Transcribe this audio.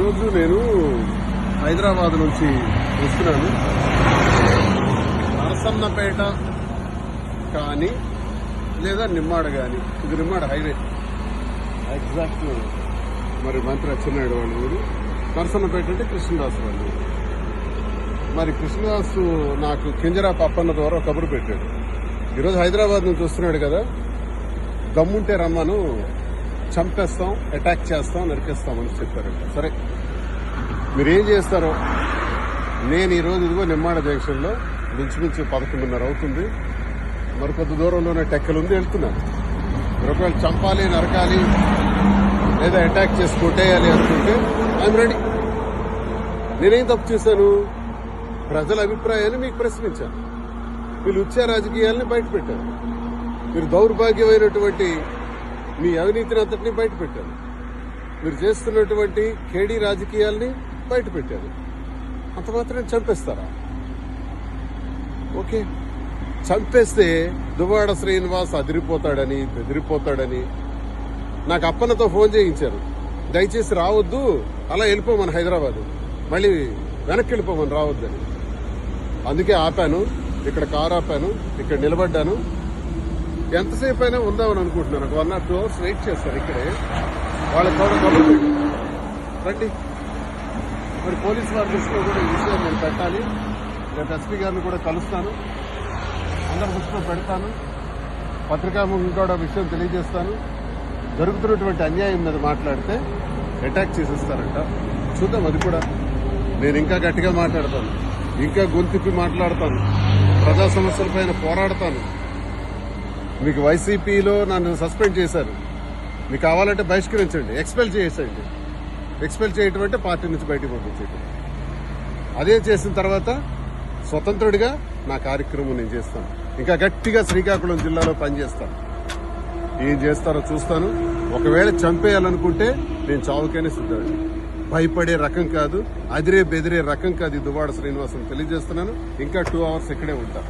ఈరోజు నేను హైదరాబాద్ నుంచి వస్తున్నాను. నరసన్నపేట కానీ లేదా నిమ్మాడ కానీ, ఇది నిమ్మాడ హైవే ఎగ్జాక్ట్. మరి మంత్రి అచ్చెన్నాయుడు వాళ్ళు ఊరు. నరసన్నపేట అంటే కృష్ణదాసు వాళ్ళు. మరి కృష్ణదాసు నాకు కింజరాపు అప్పన్న ద్వారా కబురు పెట్టాడు. ఈరోజు హైదరాబాద్ నుంచి వస్తున్నాడు కదా, దమ్ముంటే రమ్మను, చంపేస్తాం, అటాక్ చేస్తాం, నరికేస్తామని చెప్పారంట. సరే, మీరేం చేస్తారో. నేను ఈరోజు ఇదిగో నిమ్మాడ జంక్షన్లో మించుమించు 11:30 అవుతుంది. మరి కొద్ది దూరంలోనే టెక్కలుంది, వెళ్తున్నాను. ఒకవేళ చంపాలి, నరకాలి లేదా అటాక్ చేసి కొట్టేయాలి అనుకుంటే ఐఎమ్ రెడీ. నేనేం తప్పు చేశాను? ప్రజల అభిప్రాయాన్ని మీకు ప్రశ్నించాను. వీళ్ళు ఉచ్చ రాజకీయాలని బయటపెట్టారు. మీరు దౌర్భాగ్యమైనటువంటి మీ అవినీతిని అంతటినీ బయటపెట్టారు. మీరు చేస్తున్నటువంటి కేడీ రాజకీయాల్ని బయటపెట్టారు. అంత మాత్రం చంపేస్తారా? ఓకే, చంపేస్తే దువ్వాడ శ్రీనివాస్ అదిరిపోతాడని, బెదిరిపోతాడని నాకు అప్పన్నతో ఫోన్ చేయించారు. దయచేసి రావద్దు, అలా వెళ్ళిపోమని, హైదరాబాద్ మళ్ళీ వెనక్కి వెళ్ళిపోమని, రావద్దని. అందుకే ఆపాను, ఇక్కడ కారు ఆపాను, ఇక్కడ నిలబడ్డాను. ఎంతసేపు అయినా ఉందామని అనుకుంటున్నాను. ఒక 1 or 2 hours వెయిట్ చేస్తారు ఇక్కడే. వాళ్ళకి కూడా రండి. మరి పోలీసు వారి దృష్టిలో కూడా ఈ విషయం నేను పెట్టాలి. రేపు ఎస్పీ గారిని కూడా కలుస్తాను, అందరి దృష్టిలో పెడతాను, పత్రికాముఖం కూడా విషయం తెలియజేస్తాను. జరుగుతున్నటువంటి అన్యాయం మీద మాట్లాడితే అటాక్ చేసేస్తారంట. చూద్దాం, అది కూడా. నేను ఇంకా గట్టిగా మాట్లాడతాను, ఇంకా గొంతిప్పి మాట్లాడతాను, ప్రజా సమస్యలపైన పోరాడతాను. మీకు వైసీపీలో నన్ను సస్పెండ్ చేశారు, మీకు కావాలంటే బహిష్కరించండి, ఎక్స్పెల్ చేసేయండి. ఎక్స్పెల్ చేయటం అంటే పార్టీ నుంచి బయటకు పంపించేయటం. అదే చేసిన తర్వాత స్వతంత్రుడిగా నా కార్యక్రమం నేను చేస్తాను. ఇంకా గట్టిగా శ్రీకాకుళం జిల్లాలో పనిచేస్తాను. ఏం చేస్తారో చూస్తాను. ఒకవేళ చంపేయాలనుకుంటే నేను చావుకైనా సిద్ధండి. భయపడే రకం కాదు, అదిరే బెదిరే రకం కాదు ఈ దువ్వాడ శ్రీనివాసం తెలియజేస్తున్నాను. ఇంకా 2 hours ఇక్కడే ఉంటాను.